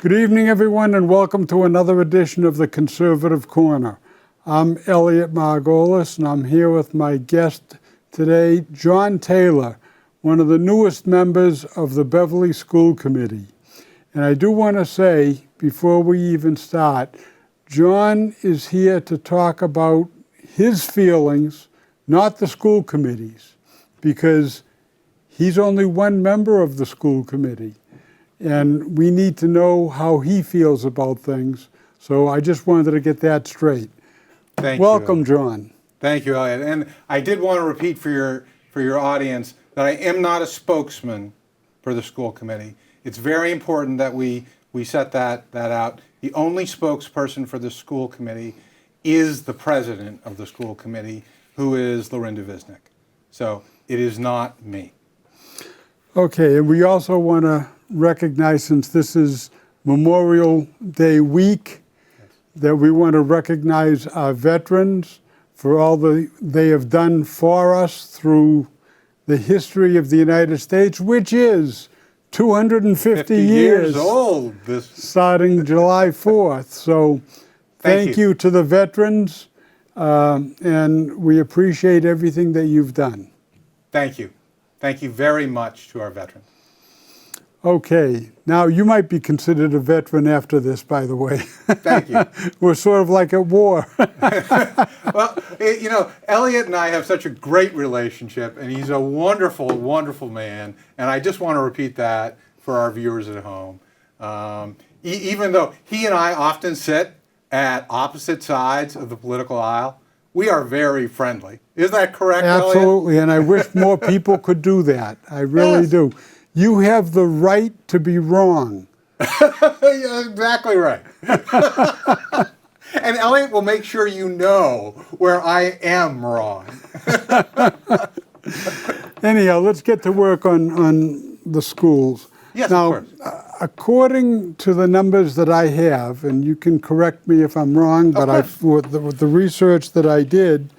Good evening, everyone, and welcome to another edition of the Conservative Corner. I'm Elliot Margolis, and I'm here with my guest today, John Taylor, one of the newest members of the Beverly School Committee. And I do want to say, before we even start, John is here to talk about his feelings, not the school committee's, because he's only one member of the school committee. And we need to know how he feels about things. So I just wanted to get that straight. Welcome, John. Thank you, Elliot. And I did want to repeat for your audience that I am not a spokesman for the school committee. It's very important that we set that out. The only spokesperson for the school committee is the president of the school committee, who is Lorinda Visnick. So it is not me. Okay, and we also want to recognize, since this is Memorial Day week, that we want to recognize our veterans for all they have done for us through the history of the United States, which is 250 years old, starting July 4th. So thank you to the veterans, and we appreciate everything that you've done. Thank you. Thank you very much to our veterans. Okay, now you might be considered a veteran after this, by the way. Thank you. We're sort of like at war. Well, Elliot and I have such a great relationship, and he's a wonderful, wonderful man. And I just want to repeat that for our viewers at home. Even though he and I often sit at opposite sides of the political aisle, we are very friendly. Isn't that correct, Absolutely, Elliot? and I wish more people could do that. I really do. You have the right to be wrong. You're exactly right. And Elliot will make sure you know where I am wrong. Anyhow, let's get to work on the schools. Yes, now, of course. According to the numbers that I have, and you can correct me if I'm wrong, but with the research that I did,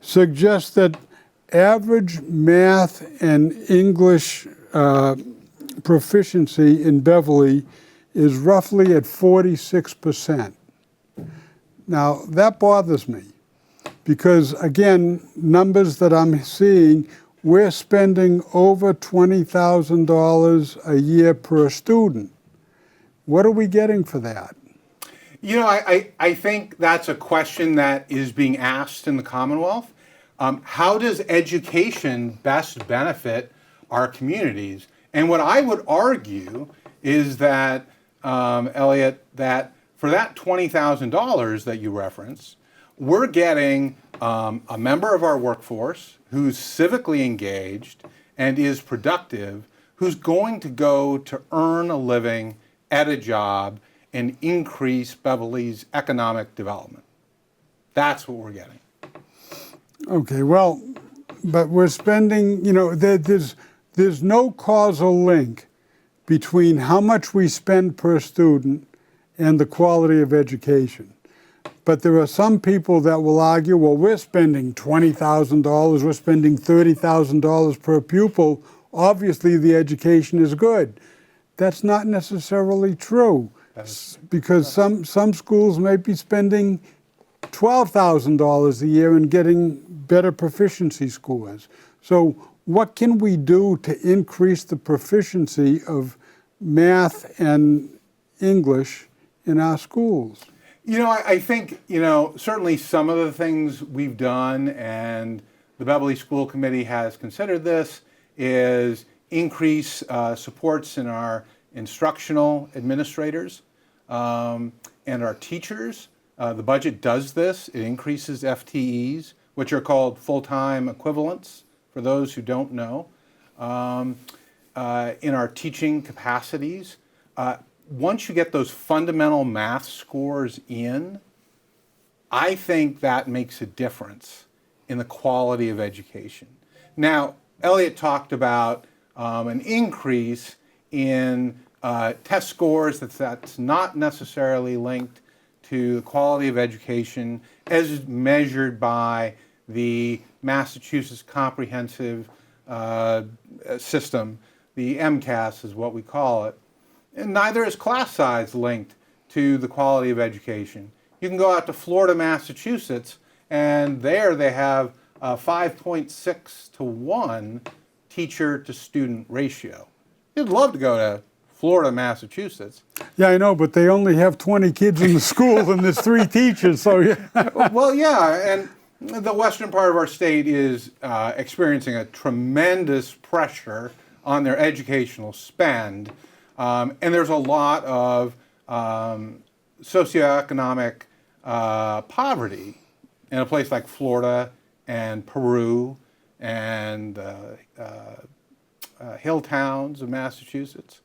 suggests that average math and English proficiency in Beverly is roughly at 46%. Now, that bothers me because, again, numbers that I'm seeing, we're spending over $20,000 a year per student. What are we getting for that? I think that's a question that is being asked in the Commonwealth. How does education best benefit our communities? And what I would argue is that, Elliot, that for that $20,000 that you referenced, we're getting a member of our workforce who's civically engaged and is productive, who's going to go to earn a living at a job and increase Beverly's economic development. That's what we're getting. Okay, well, but we're spending, there's no causal link between how much we spend per student and the quality of education. But there are some people that will argue, well, we're spending $20,000, we're spending $30,000 per pupil. Obviously, the education is good. That's not necessarily true, because some schools may be spending $12,000 a year and getting better proficiency scores. So what can we do to increase the proficiency of math and English in our schools? I think, certainly some of the things we've done, and the Beverly School Committee has considered this, is increase supports in our instructional administrators and our teachers. The budget does this. It increases FTEs, which are called full-time equivalents, for those who don't know, in our teaching capacities. Once you get those fundamental math scores in, I think that makes a difference in the quality of education. Now, Elliot talked about an increase in test scores that's not necessarily linked to the quality of education as measured by the Massachusetts Comprehensive System, the MCAS is what we call it. And neither is class size linked to the quality of education. You can go out to Florida, Massachusetts, and there they have a 5.6 to 1 teacher to student ratio. You'd love to go to Florida, Massachusetts. Yeah, I know, but they only have 20 kids in the school and there's 3 teachers, so yeah. Well, yeah, and the western part of our state is experiencing a tremendous pressure on their educational spend, and there's a lot of socioeconomic poverty in a place like Florida and Peru and hill towns of Massachusetts.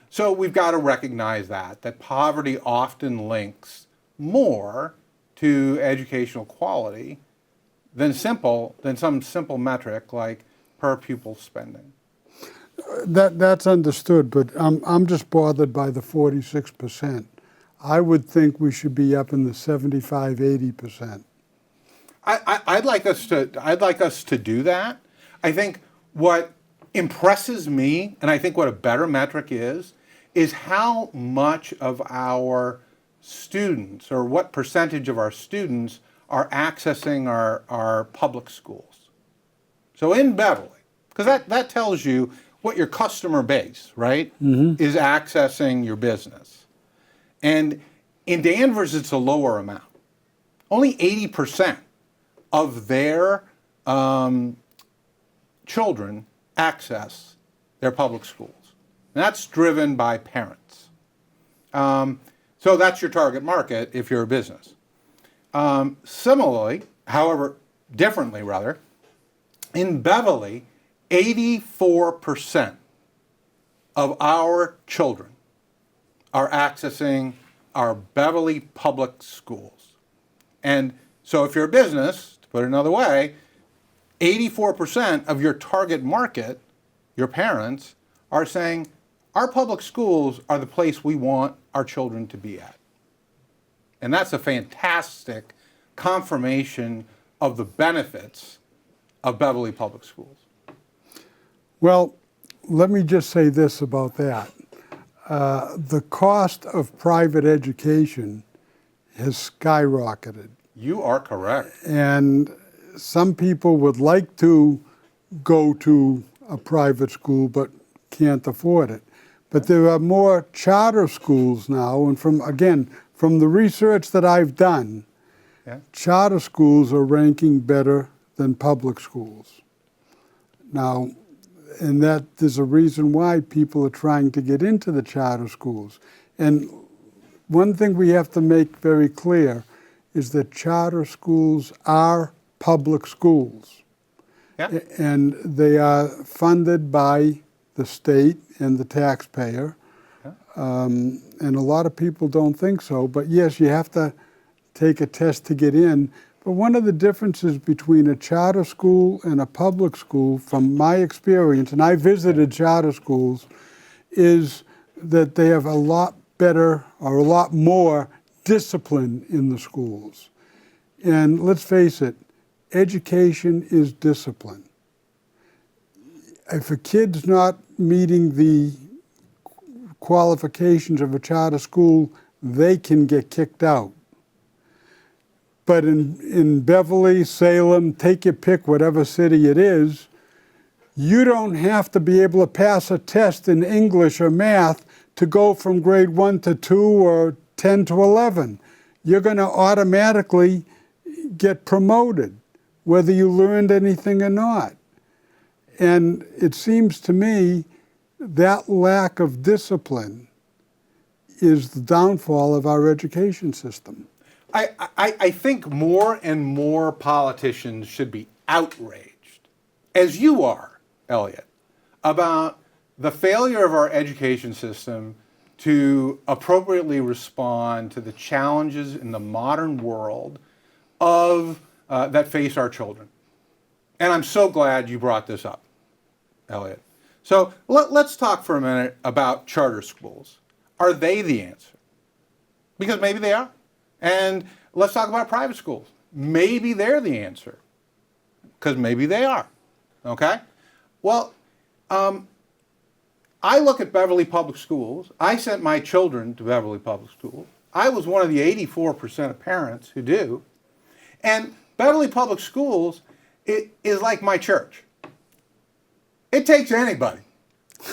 So we've got to recognize that poverty often links more to educational quality than some simple metric like per pupil spending. That's understood, but I'm just bothered by the 46%. I would think we should be up in the 75, 80%. I'd like us to do that. I think what impresses me, and I think what a better metric is how much of our students, or what percentage of our students, are accessing our public schools. So in Beverly, because that tells you what your customer base, right, is accessing your business. And in Danvers, it's a lower amount. Only 80% of their children access their public schools. And that's driven by parents. So that's your target market if you're a business. Similarly, however, differently rather, in Beverly, 84% of our children are accessing our Beverly public schools. And so if you're a business, to put it another way, 84% of your target market, your parents, are saying, our public schools are the place we want our children to be at. And that's a fantastic confirmation of the benefits of Beverly Public Schools. Well, let me just say this about that. The cost of private education has skyrocketed. You are correct. And some people would like to go to a private school but can't afford it. But there are more charter schools now, and from the research that I've done, charter schools are ranking better than public schools. Now, and that there's a reason why people are trying to get into the charter schools. And one thing we have to make very clear is that charter schools are public schools. Yeah. And they are funded by the state and the taxpayer. And a lot of people don't think so. But yes, you have to take a test to get in. But one of the differences between a charter school and a public school, from my experience, and I visited charter schools, is that they have a lot better or a lot more discipline in the schools. And let's face it, education is discipline. If a kid's not meeting the qualifications of a charter school, they can get kicked out. But in Beverly, Salem, take your pick, whatever city it is, you don't have to be able to pass a test in English or math to go from grade 1 to 2 or 10 to 11. You're going to automatically get promoted, whether you learned anything or not. And it seems to me that lack of discipline is the downfall of our education system. I think more and more politicians should be outraged, as you are, Elliot, about the failure of our education system to appropriately respond to the challenges in the modern world that face our children. And I'm so glad you brought this up, Elliot. So let's talk for a minute about charter schools. Are they the answer? Because maybe they are. And let's talk about private schools. Maybe they're the answer. Because maybe they are. Okay? Well, I look at Beverly Public Schools. I sent my children to Beverly Public Schools. I was one of the 84% of parents who do. And Beverly Public Schools, it is like my church. It takes anybody.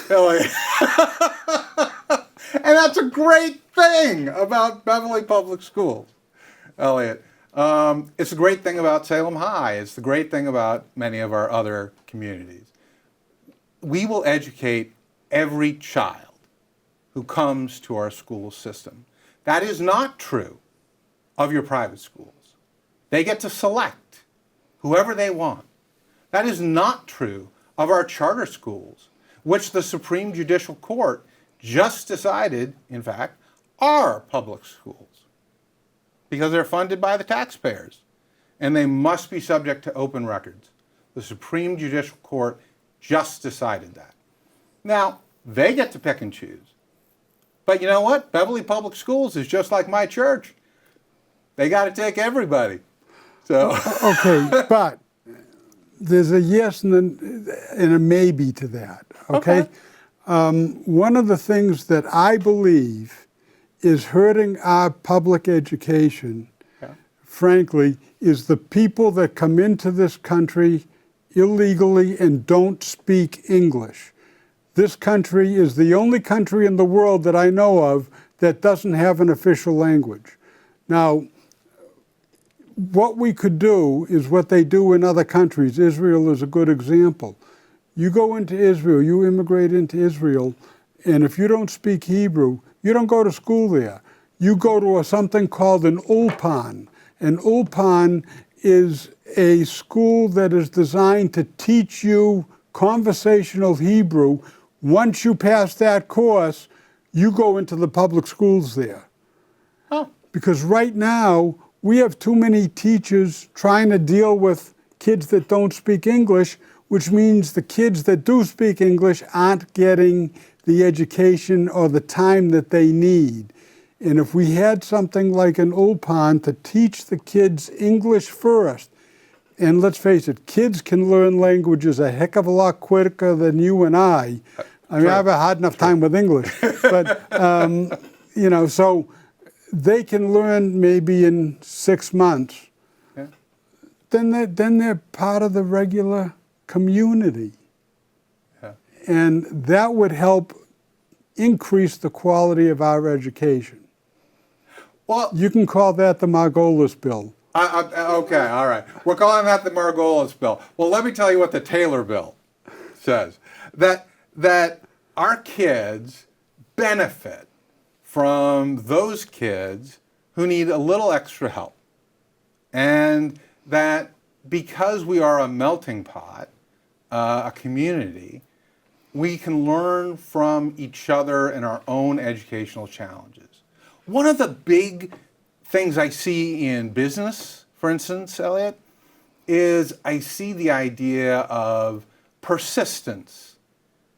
And that's a great thing about Beverly Public Schools, Elliot. It's a great thing about Salem High. It's the great thing about many of our other communities. We will educate every child who comes to our school system. That is not true of your private schools. They get to select whoever they want. That is not true of our charter schools, which the Supreme Judicial Court just decided, in fact, are public schools because they're funded by the taxpayers and they must be subject to open records. The Supreme Judicial Court just decided that. Now, they get to pick and choose. But you know what? Beverly Public Schools is just like my church. They got to take everybody. So Okay, but there's a yes and a maybe to that, okay? One of the things that I believe is hurting our public education, frankly, is the people that come into this country illegally and don't speak English. This country is the only country in the world that I know of that doesn't have an official language. Now, what we could do is what they do in other countries. Israel is a good example. You go into Israel, you immigrate into Israel, and if you don't speak Hebrew, you don't go to school there. You go to something called an ulpan. An ulpan is a school that is designed to teach you conversational Hebrew. Once you pass that course, you go into the public schools there. Oh. Because right now, we have too many teachers trying to deal with kids that don't speak English, which means the kids that do speak English aren't getting the education or the time that they need. And if we had something like an ulpan to teach the kids English first, and let's face it, kids can learn languages a heck of a lot quicker than you and I. I mean, I have a hard enough time with English, but, you know, so they can learn maybe in 6 months. Yeah. Then they're part of the regular community. Yeah. And that would help increase the quality of our education. Well, You can call that the Margolis bill. okay, all right. We're calling that the Margolis bill. Well, let me tell you what the Taylor bill says. That our kids benefit from those kids who need a little extra help. And that because we are a melting pot, a community, we can learn from each other and our own educational challenges. One of the big things I see in business, for instance, Elliot, is I see the idea of persistence,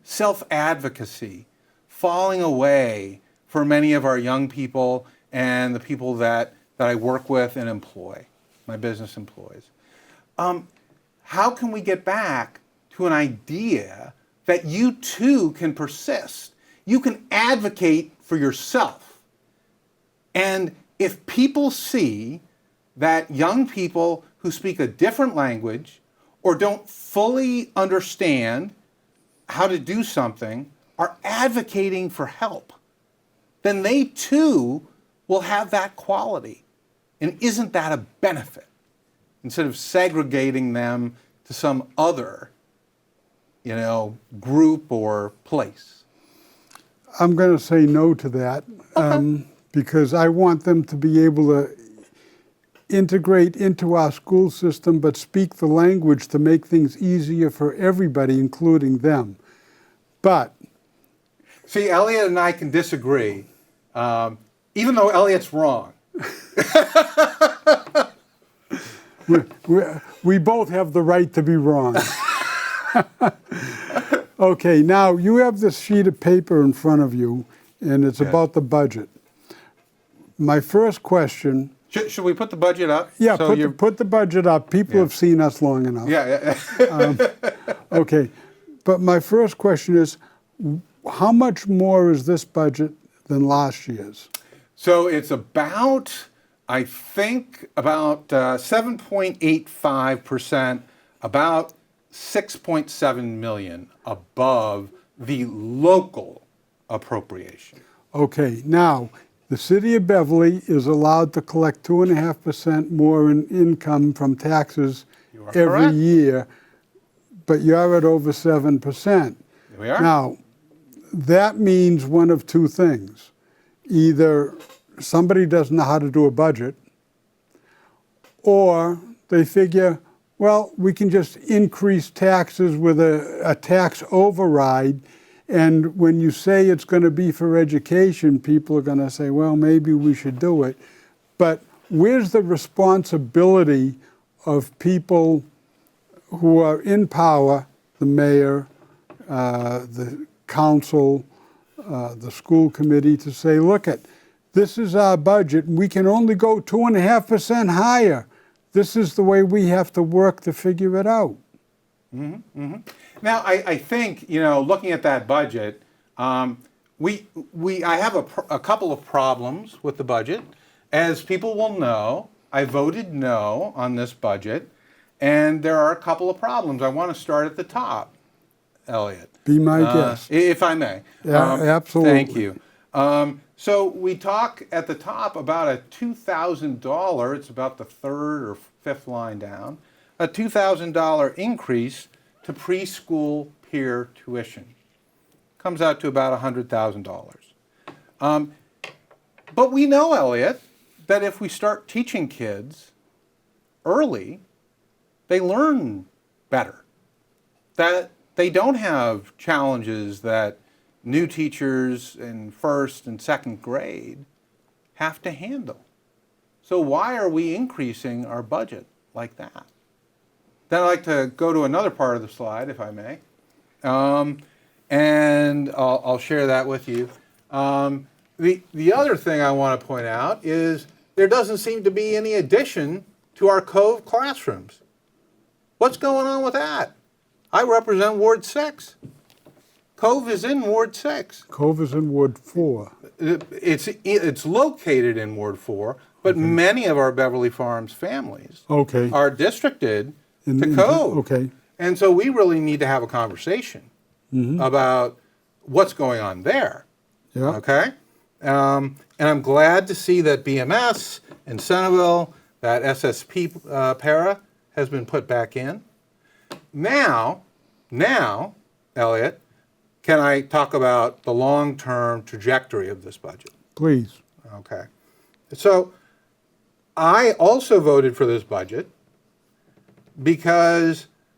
self-advocacy, falling away for many of our young people and the people that I work with and employ, my business employees. How can we get back to an idea that you too can persist? You can advocate for yourself. And if people see that young people who speak a different language or don't fully understand how to do something are advocating for help, then they too will have that quality. And isn't that a benefit? Instead of segregating them to some other, group or place. I'm going to say no to that. Because I want them to be able to integrate into our school system, but speak the language to make things easier for everybody, including them. But see, Elliot and I can disagree, even though Elliot's wrong. we both have the right to be wrong. Okay, now you have this sheet of paper in front of you, and it's about the budget. My first question... Should we put the budget up? Yeah, So put the budget up. People have seen us long enough. Yeah. Okay, but my first question is, how much more is this budget than last year's? So it's about, I think, about 7.85%, about 6.7 million above the local appropriation. Okay, now, the city of Beverly is allowed to collect 2.5% more in income from taxes You are every correct. year, but you're at over 7%. Here we are. Now, that means one of two things. Either somebody doesn't know how to do a budget, or they figure, well, we can just increase taxes with a tax override, and when you say it's going to be for education, people are going to say, well, maybe we should do it. But where's the responsibility of people who are in power, the mayor, the council, the school committee, to say, look, this is our budget, and we can only go 2.5% higher. This is the way we have to work to figure it out. Now, I think, looking at that budget, I have a couple of problems with the budget. As people will know, I voted no on this budget, and there are a couple of problems. I want to start at the top, Elliot. Be my guest. If I may. Yeah, absolutely. Thank you. So we talk at the top about a $2,000, it's about the third or fifth line down, a $2,000 increase to preschool peer tuition. Comes out to about $100,000. But we know, Elliot, that if we start teaching kids early, they learn better. That they don't have challenges that new teachers in first and second grade have to handle. So why are we increasing our budget like that? Then I'd like to go to another part of the slide, if I may, and I'll share that with you. The other thing I want to point out is there doesn't seem to be any addition to our Cove classrooms. What's going on with that? I represent Ward 6. Cove is in Ward 6. Cove is in Ward 4. It's located in Ward 4, but many of our Beverly Farms families Okay. are districted to Cove. Okay. And so we really need to have a conversation about what's going on there. Yeah. Okay? And I'm glad to see that BMS and Centerville, that SSP para has been put back in. Now, Elliot, can I talk about the long-term trajectory of this budget? Please. Okay. So I also voted for this budget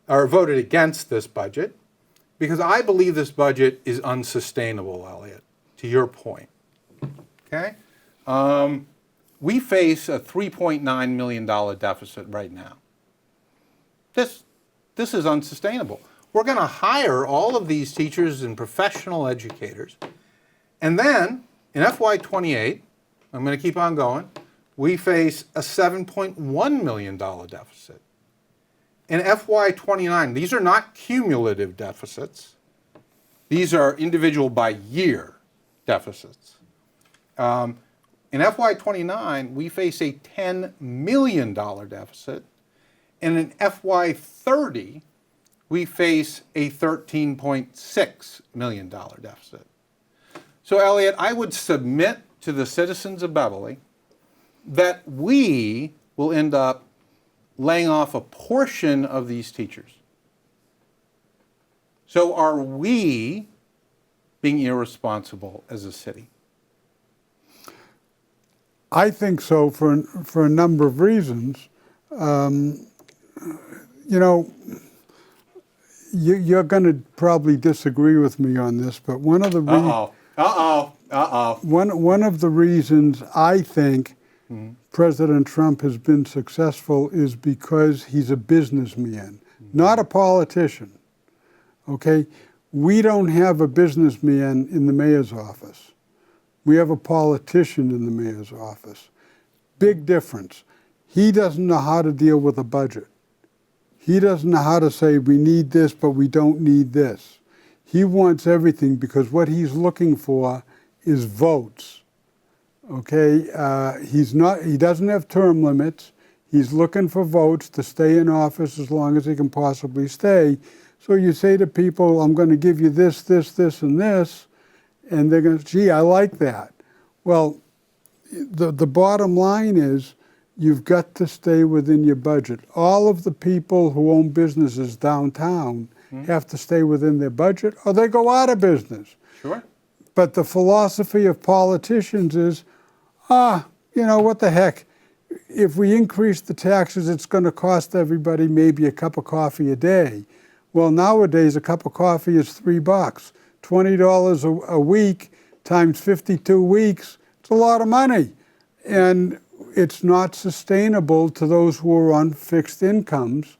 or voted against this budget because I believe this budget is unsustainable, Elliot, to your point. Okay? We face a $3.9 million deficit right now. This is unsustainable. We're going to hire all of these teachers and professional educators. And then in FY28, I'm going to keep on going, we face a $7.1 million deficit. In FY29, these are not cumulative deficits. These are individual by year deficits. In FY29, we face a $10 million deficit. And in FY30, we face a $13.6 million deficit. So, Elliot, I would submit to the citizens of Beverly that we will end up laying off a portion of these teachers. So are we being irresponsible as a city? I think so for a number of reasons. You're going to probably disagree with me on this, but one of the one of the reasons I think President Trump has been successful is because he's a businessman, not a politician. Okay, we don't have a businessman in the mayor's office. We have a politician in the mayor's office. Big difference. He doesn't know how to deal with a budget. He doesn't know how to say we need this, but we don't need this. He wants everything because what he's looking for is votes. Okay, he doesn't have term limits. He's looking for votes to stay in office as long as he can possibly stay. So you say to people, I'm going to give you this, this, this, and this, and they're going to, gee, I like that. Well, the bottom line is you've got to stay within your budget. All of the people who own businesses downtown have to stay within their budget or they go out of business. Sure. But the philosophy of politicians is, what the heck? If we increase the taxes, it's going to cost everybody maybe a cup of coffee a day. Well, nowadays, a cup of coffee is $3. $20 a week times 52 weeks, it's a lot of money. And it's not sustainable to those who are on fixed incomes.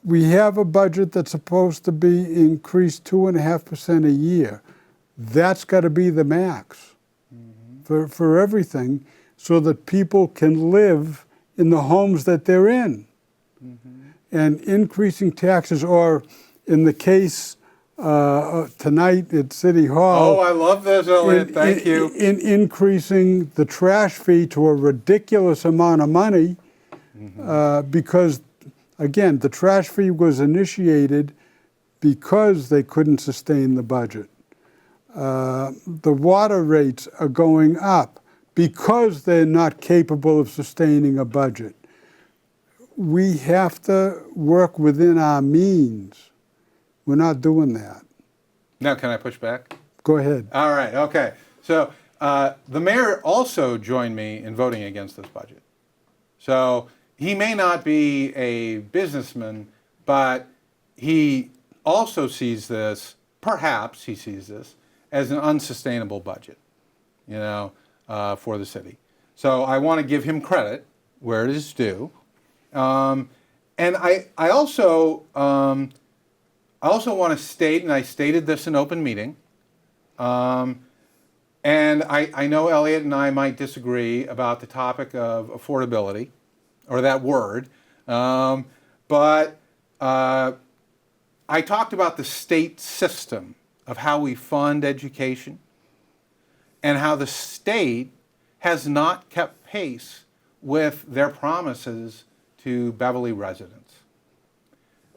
We have a budget that's supposed to be increased 2.5% a year. That's got to be the max for everything so that people can live in the homes that they're in. And increasing taxes, or in the case tonight at City Hall. Oh, I love this, Elliot. Thank you. In increasing the trash fee to a ridiculous amount of money because, again, the trash fee was initiated because they couldn't sustain the budget. The water rates are going up because they're not capable of sustaining a budget. We have to work within our means. We're not doing that. Now, can I push back? Go ahead. All right, okay. So the mayor also joined me in voting against this budget. So he may not be a businessman, but he also sees this, perhaps he sees this, as an unsustainable budget, for the city. So I want to give him credit where it is due. And I also want to state, and I stated this in open meeting, and I know Elliot and I might disagree about the topic of affordability, or that word, but I talked about the state system of how we fund education and how the state has not kept pace with their promises to Beverly residents.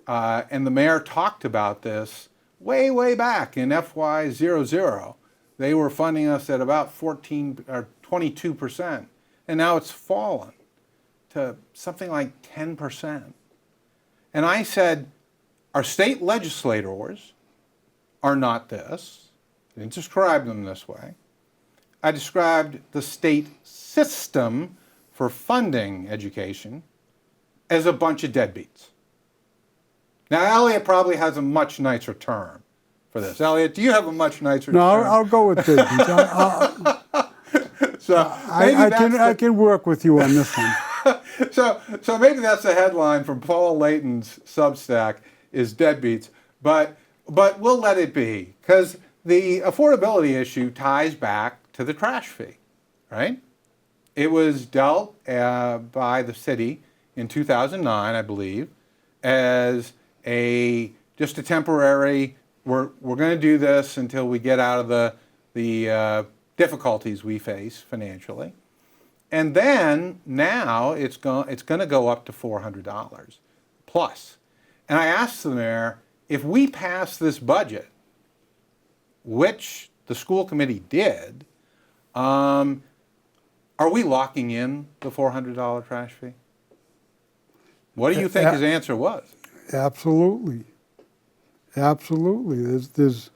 And the mayor talked about this way back in FY00. They were funding us at about 14 or 22%, and now it's fallen to something like 10%. And I said, our state legislators are not this. I didn't describe them this way. I described the state system for funding education as a bunch of deadbeats. Now, Elliot probably has a much nicer term for this. Elliot, do you have a much nicer term? No, I'll go with deadbeats. I can work with you on this one. So maybe that's the headline from Paul Layton's Substack is deadbeats, but we'll let it be, because the affordability issue ties back to the trash fee, right? It was dealt by the city in 2009, I believe, as just a temporary, we're going to do this until we get out of the difficulties we face financially. And then now it's going to go up to $400 plus. And I asked the mayor, if we pass this budget, which the school committee did, are we locking in the $400 trash fee? What do you think his answer was? Absolutely. Absolutely. There's,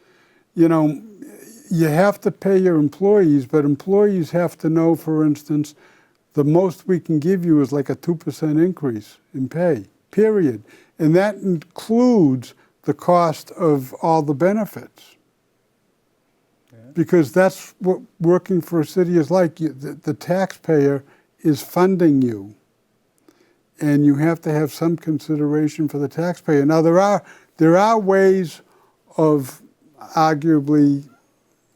you have to pay your employees, but employees have to know, for instance, the most we can give you is like a 2% increase in pay, period. And that includes the cost of all the benefits. Yeah. Because that's what working for a city is like. The taxpayer is funding you. And you have to have some consideration for the taxpayer. Now, there are ways of arguably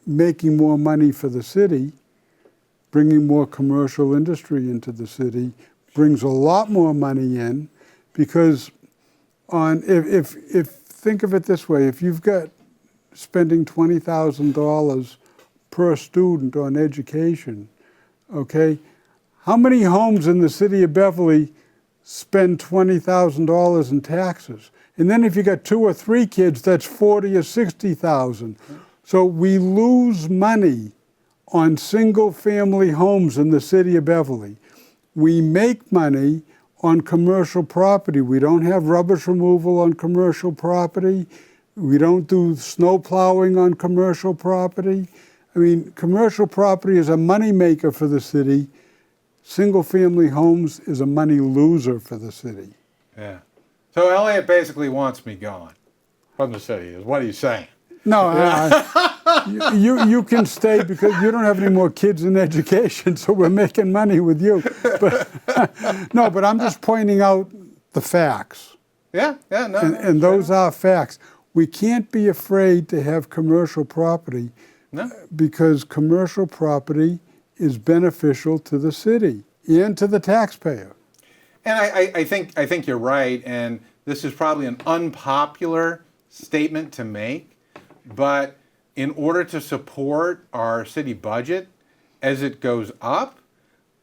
making more money for the city. Bringing more commercial industry into the city brings a lot more money in, because if think of it this way. If you've got spending $20,000 per student on education, okay, how many homes in the city of Beverly spend $20,000 in taxes? And then if you got 2 or 3 kids, that's 40 or 60,000. So we lose money on single-family homes in the city of Beverly. We make money on commercial property. We don't have rubbish removal on commercial property. We don't do snow plowing on commercial property. I mean, commercial property is a moneymaker for the city. Single-family homes is a money loser for the city. Yeah. So Elliot basically wants me gone from the city, is what he's saying. No, you can stay because you don't have any more kids in education, so we're making money with you. But, no, but I'm just pointing out the facts. Yeah, no. And those are facts. We can't be afraid to have commercial property because commercial property is beneficial to the city and to the taxpayer. And I think you're right, and this is probably an unpopular statement to make, but in order to support our city budget as it goes up,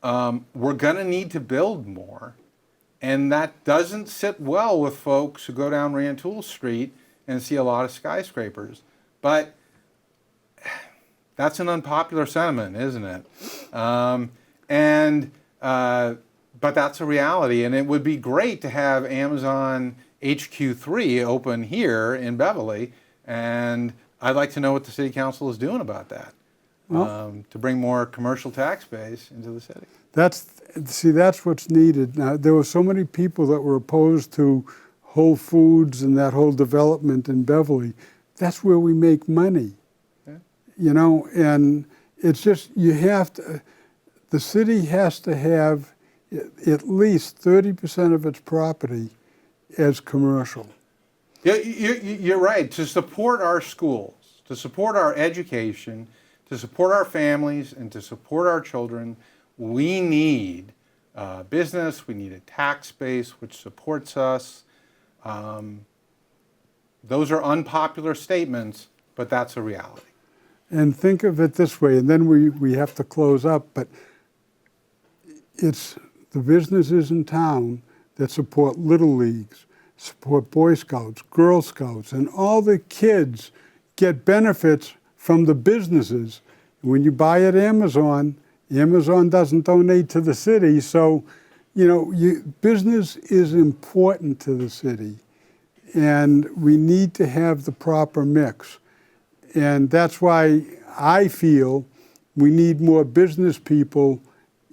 we're going to need to build more. And that doesn't sit well with folks who go down Rantoul Street and see a lot of skyscrapers. But that's an unpopular sentiment, isn't it? But that's a reality, and it would be great to have Amazon HQ3 open here in Beverly, and I'd like to know what the city council is doing about that, to bring more commercial tax base into the city. That's what's needed. Now, there were so many people that were opposed to Whole Foods and that whole development in Beverly. That's where we make money, you know, and it's just, you have to, the city has to have at least 30% of its property as commercial. Yeah, you're right. To support our schools, to support our education, to support our families, and to support our children, we need business, we need a tax base which supports us. Those are unpopular statements, but that's a reality. And think of it this way, and then we have to close up, but it's the businesses in town that support Little Leagues, support Boy Scouts, Girl Scouts, and all the kids get benefits from the businesses. When you buy at Amazon, Amazon doesn't donate to the city, so you know, business is important to the city, and we need to have the proper mix. And that's why I feel we need more business people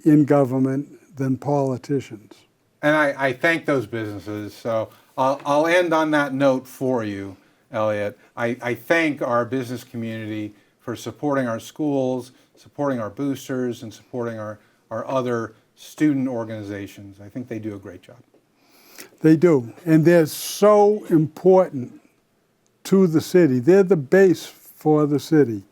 in government than politicians. And I thank those businesses. So I'll end on that note for you, Elliot. I thank our business community for supporting our schools, supporting our boosters, and supporting our other student organizations. I think they do a great job. They do. And they're so important to the city. They're the base for the city.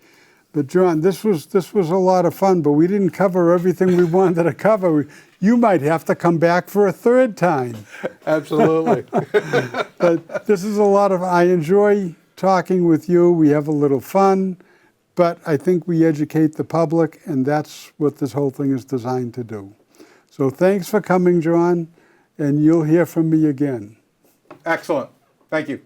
But John, this was a lot of fun, but we didn't cover everything we wanted to cover. You might have to come back for a third time. Absolutely. But this is a lot of, I enjoy talking with you. We have a little fun, but I think we educate the public, and that's what this whole thing is designed to do. So thanks for coming, John, and you'll hear from me again. Excellent. Thank you.